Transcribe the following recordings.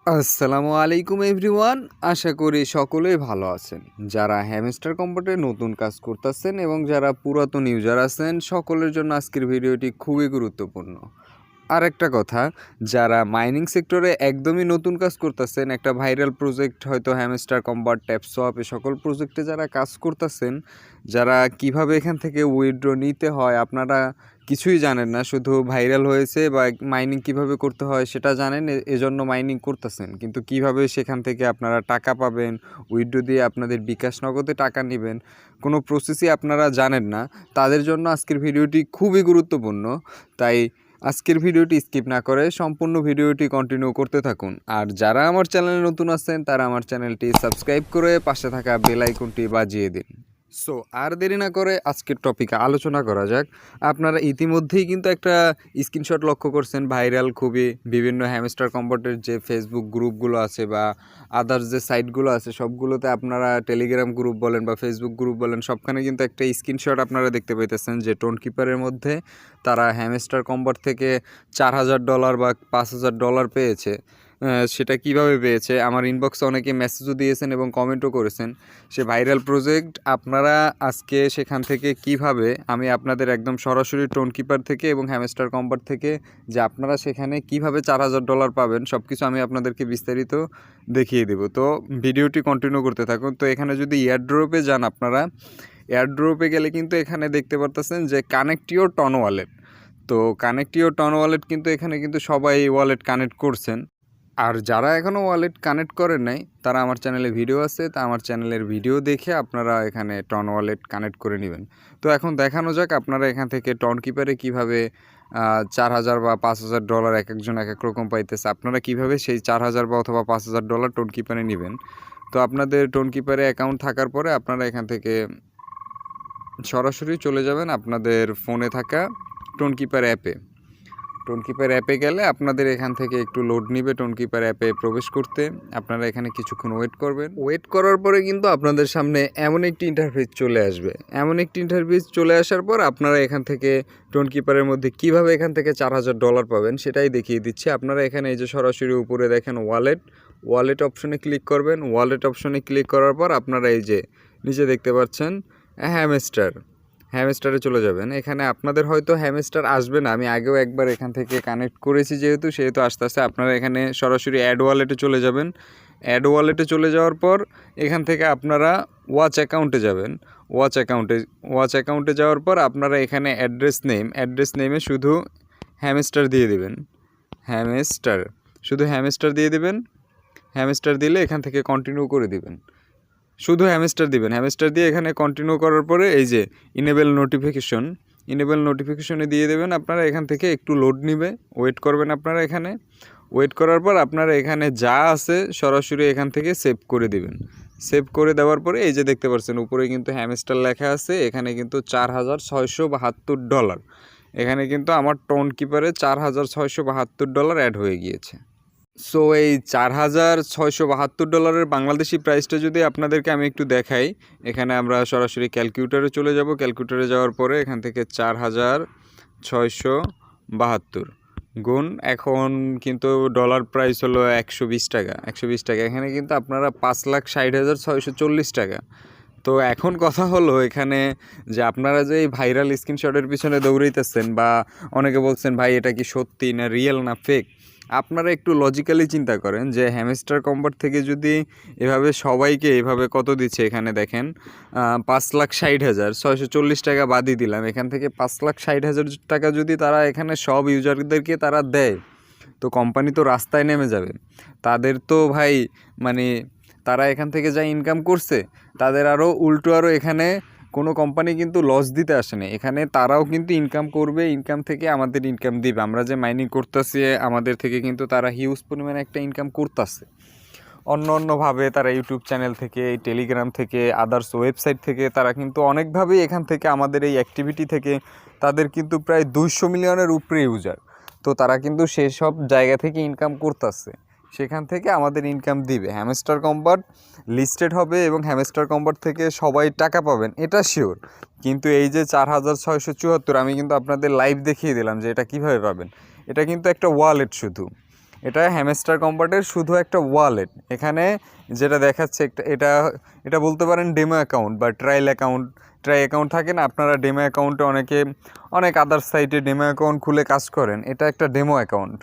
আসসালামু আলাইকুম এভরিওয়ান। আশা করি সকলেই ভালো আছেন। যারা হ্যামস্টার কম্পোর্টে নতুন কাজ করতেছেন এবং যারা পুরাতন ইউজার আছেন সকলের জন্য আজকের ভিডিওটি খুবই গুরুত্বপূর্ণ। আর একটা কথা, যারা মাইনিং সেক্টরে একদমই নতুন কাজ করতেছেন, একটা ভাইরাল প্রজেক্ট হয়তো হ্যামস্টার কম্পোর্ট, ট্যাপসপ এ সকল প্রজেক্টে যারা কাজ করতেছেন, যারা কিভাবে এখান থেকে উইথড্র নিতে হয় আপনারা কিছুই জানেন না, শুধু ভাইরাল হয়েছে বা মাইনিং কিভাবে করতে হয় সেটা জানেন, এজন্য মাইনিং করতেছেন, কিন্তু কিভাবে সেখান থেকে আপনারা টাকা পাবেন, উইথড্র দিয়ে আপনাদের বিকাশ নগদে টাকা নেবেন, কোনো প্রসেসই আপনারা জানেন না, তাদের জন্য আজকের ভিডিওটি খুবই গুরুত্বপূর্ণ। তাই আজকের ভিডিওটি স্কিপ না করে সম্পূর্ণ ভিডিওটি কন্টিনিউ করতে থাকুন। আর যারা আমার চ্যানেলে নতুন আছেন তারা আমার চ্যানেলটি সাবস্ক্রাইব করে পাশে থাকা বেল আইকনটি বাজিয়ে দিন। সো আর দেরি না করে আজকের টপিকে আলোচনা করা যাক। আপনারা ইতিমধ্যেই কিন্তু একটা স্ক্রিনশট লক্ষ্য করছেন, ভাইরাল খুবই, বিভিন্ন হ্যামস্টার কম্পোর্টের যে ফেসবুক গ্রুপগুলো আছে বা আদার্স যে সাইটগুলো আছে সবগুলোতে আপনারা টেলিগ্রাম গ্রুপ বলেন বা ফেসবুক গ্রুপ বলেন, সবখানে কিন্তু একটা স্ক্রিনশট আপনারা দেখতে পাইতেছেন যে টোন কিপারের মধ্যে তারা হ্যামস্টার কম্পোর্ট থেকে $4000 বা $5000 পেয়েছে। সেটা কিভাবে পেয়েছে আমার ইনবক্সে অনেকে মেসেজও দিয়েছেন এবং কমেন্টও করেছেন। সে ভাইরাল প্রজেক্ট আপনারা আজকে সেখান থেকে কিভাবে, আমি আপনাদের একদম সরাসরি টোন কিপার থেকে এবং হ্যামস্টার কম্পোর্ট থেকে যে আপনারা সেখানে কিভাবে $4000 পাবেন সব কিছু আমি আপনাদেরকে বিস্তারিত দেখিয়ে দেব। তো ভিডিওটি কন্টিনিউ করতে থাকুন। তো এখানে যদি এয়ারড্রপে যান, আপনারা এয়ারড্রপে গেলে কিন্তু এখানে দেখতে পারতেছেন যে কানেক্ট ইওর টন ওয়ালেট। তো কানেক্ট ইওর টন ওয়ালেট কিন্তু এখানে কিন্তু সবাই ওয়ালেট কানেক্ট করছেন। আর যারা এখনও ওয়ালেট কানেক্ট করেন নাই তারা আমার চ্যানেলে ভিডিও আছে, তা আমার চ্যানেলের ভিডিও দেখে আপনারা এখানে টন ওয়ালেট কানেক্ট করে নেবেন। তো এখন দেখানো যাক আপনারা এখান থেকে টন কিপারে কীভাবে 4000 বা $5000 এক একজন এক এক রকম পাইতেছে, আপনারা কিভাবে সেই 4000 বা অথবা $5000 টোন কিপারে নেবেন। তো আপনাদের টোন কিপারে অ্যাকাউন্ট থাকার পরে আপনারা এখান থেকে সরাসরি চলে যাবেন আপনাদের ফোনে থাকা টোন কিপার অ্যাপে। টোন কিপার অ্যাপে গেলে আপনাদের এখান থেকে একটু লোড নিবে টোন কিপার অ্যাপে প্রবেশ করতে। আপনারা এখানে কিছুক্ষণ ওয়েট করবেন। ওয়েট করার পরে কিন্তু আপনাদের সামনে এমন একটি ইন্টারফেস চলে আসবে। এমন একটি ইন্টারফেস চলে আসার পর আপনারা এখান থেকে টোন কিপারের মধ্যে কিভাবে এখান থেকে $4000 পাবেন সেটাই দেখিয়ে দিচ্ছি। আপনারা এখানে এই যে সরাসরি উপরে দেখেন ওয়ালেট অপশনে ক্লিক করবেন। ওয়ালেট অপশনে ক্লিক করার পর আপনারা এই যে নিচে দেখতে পাচ্ছেন হ্যামস্টারে চলে যাবেন। এখানে আপনাদের হয়তো হ্যামস্টার আসবে না, আমি আগেও একবার এখান থেকে কানেক্ট করেছি সেহেতু আস্তে আস্তে আপনারা এখানে সরাসরি অ্যাড ওয়ালেটে চলে যাবেন। অ্যাড ওয়ালেটে চলে যাওয়ার পর এখান থেকে আপনারা ওয়াচ অ্যাকাউন্টে যাবেন। ওয়াচ অ্যাকাউন্টে যাওয়ার পর আপনারা এখানে অ্যাড্রেস নেমে শুধু হ্যামস্টার দিয়ে দেবেন। শুধু হ্যামস্টার দিয়ে দেবেন। হ্যামস্টার দিলে এখান থেকে কন্টিনিউ করে দিবেন। শুধু হ্যামস্টার দিবেন। হ্যামস্টার দিয়ে এখানে কন্টিনিউ করার পরে এই যে ইনেবল নোটিফিকেশনে দিয়ে দেবেন। আপনারা এখান থেকে একটু লোড নিবে, ওয়েট করবেন। আপনারা এখানে ওয়েট করার পর আপনারা এখানে যা আছে সরাসরি এখান থেকে সেভ করে দিবেন। সেভ করে দেওয়ার পরে এই যে দেখতে পাচ্ছেন উপরে কিন্তু হ্যামস্টার লেখা আছে, এখানে কিন্তু $4672। এখানে কিন্তু আমার টোন কিপারে $4672 অ্যাড হয়ে গিয়েছে। সো এই $4672 বাংলাদেশি প্রাইসটা যদি আপনাদেরকে আমি একটু দেখাই, এখানে আমরা সরাসরি ক্যালকুলেটরে চলে যাব। ক্যালকুলেটরে যাওয়ার পরে এখান থেকে 4672 গুণ, এখন কিন্তু ডলার প্রাইস হলো 120 টাকা। এখানে কিন্তু আপনারা 5,60,640 টাকা। তো এখন কথা হলো এখানে যে আপনারা যে এই ভাইরাল স্ক্রিনশটের পিছনে দৌড়াইতেছেন বা অনেকে বলছেন ভাই এটা কি সত্যি না রিয়েল না ফেক, আপনারা একটু লজিক্যালি চিন্তা করেন যে হ্যামস্টার কম্পোর্ট থেকে যদি এভাবে সবাইকে এভাবে কত দিচ্ছে, এখানে দেখেন 5,60,640 টাকা বাদই দিলাম, এখান থেকে 5,60,000 টাকা যদি তারা এখানে সব ইউজারদেরকে তারা দেয়, তো কোম্পানি তো রাস্তায় নেমে যাবে। তাদের তো ভাই মানে তারা এখান থেকে যা ইনকাম করছে তাদের আরও এখানে কোনো কোম্পানি কিন্তু লস দিতে আসেনি, এখানে তারাও কিন্তু ইনকাম করবে, ইনকাম থেকে আমাদের ইনকাম দিবে। আমরা যে মাইনিং করতেছি আমাদের থেকে কিন্তু তারা হিউজ পরিমাণে একটা ইনকাম করতেছে। অন্যভাবে তারা ইউটিউব চ্যানেল থেকে, টেলিগ্রাম থেকে, আদার্স ওয়েবসাইট থেকে তারা কিন্তু অনেকভাবেই এখান থেকে আমাদের এই অ্যাক্টিভিটি থেকে তাদের কিন্তু প্রায় 200 মিলিয়নের উপরে ইউজার, তো তারা কিন্তু সেসব জায়গা থেকে ইনকাম করতেছে, সেখান থেকে আমাদের ইনকাম দিবে। হ্যামস্টার কম্পোর্ট লিস্টেড হবে এবং হ্যামস্টার কম্পোর্ট থেকে সবাই টাকা পাবেন এটা শিওর, কিন্তু এই যে 4674 আমি কিন্তু আপনাদের লাইভ দেখিয়ে দিলাম যে এটা কিভাবে পাবেন। এটা কিন্তু একটা ওয়ালেট শুধু, এটা হ্যামস্টার কম্পার্টের শুধু একটা ওয়ালেট। এখানে যেটা দেখাচ্ছে এটা বলতে পারেন ডেমো অ্যাকাউন্ট বা ট্রাই অ্যাকাউন্ট থাকে না, আপনারা ডেমো অ্যাকাউন্টে অনেক আদার সাইটে ডেমো অ্যাকাউন্ট খুলে কাজ করেন, এটা একটা ডেমো অ্যাকাউন্ট।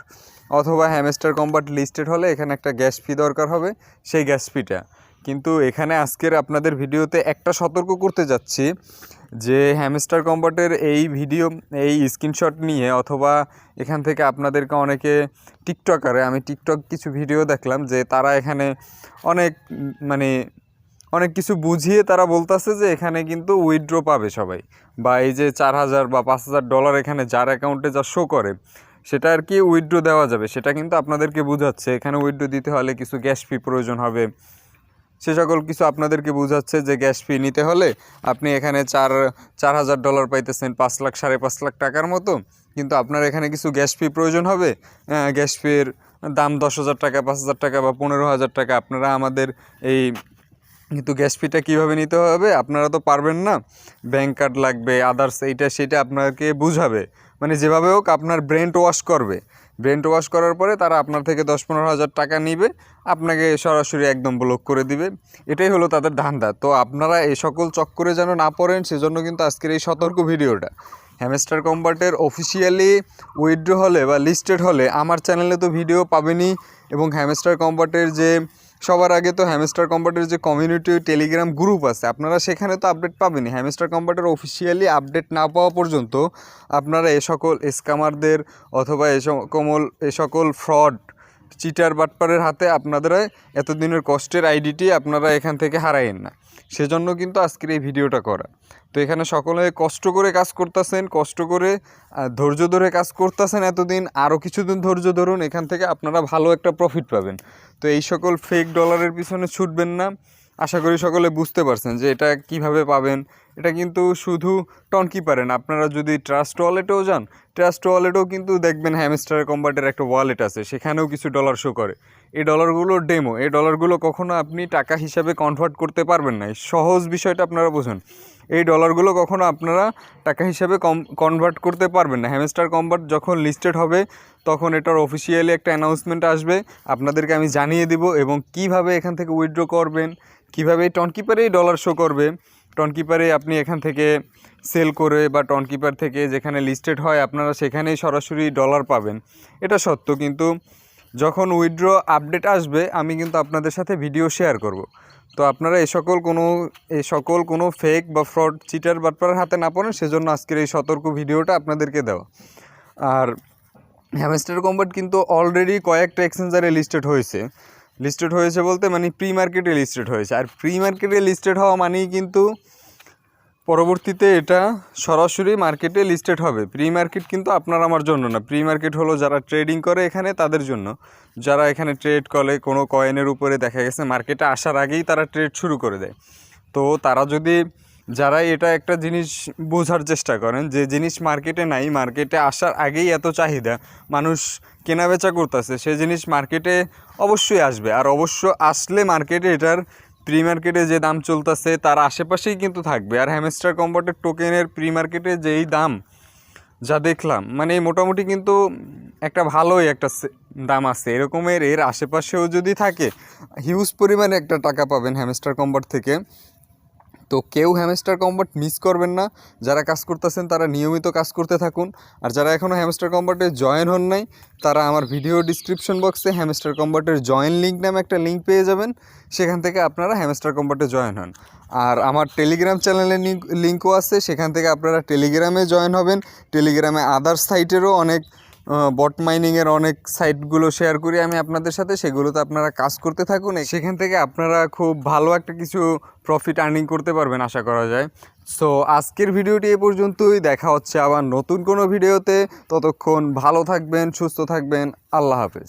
অথবা হ্যামস্টার কম্পার্ট লিস্টেড হলে এখানে একটা গ্যাস ফি দরকার হবে, সেই গ্যাস ফিটা। কিন্তু এখানে আজকের আপনাদের ভিডিওতে একটা সতর্ক করতে যাচ্ছি যে হ্যামস্টার কম্পার্টের এই স্ক্রিনশট নিয়ে অথবা এখান থেকে আপনাদেরকে অনেকে আমি টিকটক কিছু ভিডিও দেখলাম যে তারা এখানে অনেক কিছু বুঝিয়ে তারা বলতেছে যে এখানে কিন্তু উইথড্র পাবে সবাই, বা এই যে $4000 বা $5000 এখানে যার অ্যাকাউন্টে যা শো করে সেটা আর কি উইথড্র দেওয়া যাবে, সেটা কিন্তু আপনাদেরকে বোঝাচ্ছে এখানে উইথড্র দিতে হলে কিছু গ্যাস ফি প্রয়োজন হবে। সে সকল কিছু আপনাদেরকে বোঝাচ্ছে যে গ্যাস ফি নিতে হলে আপনি এখানে $4000 পাইতেছেন, 5 লাখ 5.5 লাখ টাকার মতো, কিন্তু আপনার এখানে কিছু গ্যাস ফি প্রয়োজন হবে। গ্যাস ফির দাম 10,000 টাকা, 5,000 টাকা বা 15,000 টাকা। আপনারা আমাদের কিন্তু গ্যাস ফিটা কীভাবে নিতে হবে আপনারা তো পারবেন না, ব্যাংক কার্ড লাগবে, আদার্স এইটা সেটা আপনাকে বুঝাবে, মানে যেভাবে হোক আপনার ব্রেন ওয়াশ করার পরে তারা আপনার থেকে 10-15 হাজার টাকা নিবে, আপনাকে সরাসরি একদম ব্লক করে দিবে। এটাই হলো তাদের ধান্দা। তো আপনারা এই সকল চক্করে যেন না পড়েন, সেজন্য কিন্তু আজকের এই সতর্ক ভিডিওটা। হ্যামস্টার কম্পার্টের অফিসিয়ালি উইথড্র হলে বা লিস্টেড হলে আমার চ্যানেলে তো ভিডিও পাবেনই, এবং হ্যামস্টার কম্পার্টের সবার আগে তো হ্যামস্টার কম্পার্টের যে কমিউনিটি টেলিগ্রাম গ্রুপ আছে, আপনারা সেখানে তো আপডেট পাবেনই। হ্যামস্টার কম্পার্টের অফিসিয়ালি আপডেট না পাওয়া পর্যন্ত আপনারা এ সকল স্ক্যামারদের অথবা এ সকল ফ্রড চিটার বাটপারের হাতে আপনারা এতদিনের কষ্টের আইডিটি আপনারা এখান থেকে হারায়েন না। সেজন্য কিন্তু আজকের এই ভিডিওটা করা। তো এখানে সকলে কষ্ট করে কাজ করতেছেন, কষ্ট করে ধৈর্য ধরে কাজ করতেছেন এতদিন, আরও কিছুদিন ধৈর্য ধরুন, এখান থেকে আপনারা ভালো একটা প্রফিট পাবেন। তো এই সকল ফেক ডলারের পিছনে ছুটবেন না। আশা করি সকলে বুঝতে পারছেন যে এটা কিভাবে পাবেন। এটা কিন্তু শুধু টনকিপারে না, আপনারা যদি ট্রাস্ট ওয়ালেটেও যান, ট্রাস্ট ওয়ালেটেও কিন্তু দেখবেন হ্যামস্টার কম্পার্টের একটা ওয়ালেট আছে, সেখানেও কিছু ডলার শো করে। এই ডলারগুলো ডেমো, এই ডলারগুলো কখনো আপনি টাকা হিসাবে কনভার্ট করতে পারবেন না। সহজ বিষয়টা আপনারা বুঝুন, এই ডলারগুলো কখনো আপনারা টাকা হিসাবে কনভার্ট করতে পারবেন না। হ্যামস্টার কম্পার্ট যখন লিস্টেড হবে তখন এটার অফিসিয়ালি একটা অ্যানাউন্সমেন্ট আসবে, আপনাদেরকে আমি জানিয়ে দিব, এবং কিভাবে এখান থেকে উইথড্র করবেন, কীভাবে এই টনকিপারেই ডলার শো করবে, টনকিপারে আপনি এখান থেকে সেল করে বা টনকিপার থেকে যেখানে লিস্টেড হয় আপনারা সেখানেই সরাসরি ডলার পাবেন, এটা সত্য। কিন্তু যখন উইথড্র আপডেট আসবে আমি কিন্তু আপনাদের সাথে ভিডিও শেয়ার করব। তো আপনারা এই সকল কোনো ফেক বা ফ্রড চিটার বাটপারের হাতে না পড়েন, সেজন্য আজকের এই সতর্ক ভিডিওটা আপনাদেরকে দেওয়া। আর হ্যামস্টার কম্পার্ট কিন্তু অলরেডি কয়েকটা এক্সচেঞ্জারে লিস্টেড হয়েছে বলতে মানে প্রি মার্কেটে লিস্টেড হয়েছে। আর প্রি মার্কেটে লিস্টেড হওয়া মানেই কিন্তু পরবর্তীতে এটা সরাসরি মার্কেটে লিস্টেড হবে। প্রি মার্কেট কিন্তু আপনার আমার জন্য না, প্রি মার্কেট হলো যারা ট্রেডিং করে এখানে তাদের জন্য, যারা এখানে ট্রেড করে কোনো কয়েনের উপরে দেখা গেছে মার্কেটে আসার আগেই তারা ট্রেড শুরু করে দেয়। তো যারা এটা একটা জিনিস বোঝার চেষ্টা করেন যে জিনিস মার্কেটে নাই, মার্কেটে আসার আগেই এত চাহিদা, মানুষ কেনাবেচা করতেছে, সে জিনিস মার্কেটে অবশ্যই আসবে। আর অবশ্য আসলে মার্কেটে এটার প্রি মার্কেটে যে দাম চলতেছে তার আশেপাশেই কিন্তু থাকবে। আর হ্যামস্টার কম্পার্টের টোকেনের প্রি মার্কেটে যেই দাম যা দেখলাম, মানে মোটামুটি কিন্তু একটা ভালোই একটা দাম আছে, এর আশেপাশেও যদি থাকে হিউজ পরিমাণে একটা টাকা পাবেন হ্যামস্টার কম্পার্ট থেকে। তো কেউ হ্যামস্টার কম্পার্ট মিস করবেন না, যারা কাজ করতেছেন তারা নিয়মিত কাজ করতে থাকুন। আর যারা এখনও হ্যামস্টার কম্পার্টে জয়েন হন নাই, তারা আমার ভিডিও ডিসক্রিপশন বক্সে হ্যামস্টার কম্পার্টের জয়েন লিঙ্ক নামে একটা লিঙ্ক পেয়ে যাবেন, সেখান থেকে আপনারা হ্যামস্টার কম্পার্টে জয়েন হন। আর আমার টেলিগ্রাম চ্যানেলের লিঙ্কও আছে, সেখান থেকে আপনারা টেলিগ্রামে জয়েন হবেন। টেলিগ্রামে আদার্স সাইটেরও অনেক বট মাইনিংয়ের অনেক সাইটগুলো শেয়ার করি আমি আপনাদের সাথে, সেগুলোতে আপনারা কাজ করতে থাকুন, সেখান থেকে আপনারা খুব ভালো একটা কিছু প্রফিট আর্নিং করতে পারবেন আশা করা যায়। সো আজকের ভিডিওটি এ পর্যন্তই, দেখা হচ্ছে আবার নতুন কোনো ভিডিওতে। ততক্ষণ ভালো থাকবেন, সুস্থ থাকবেন, আল্লাহ হাফেজ।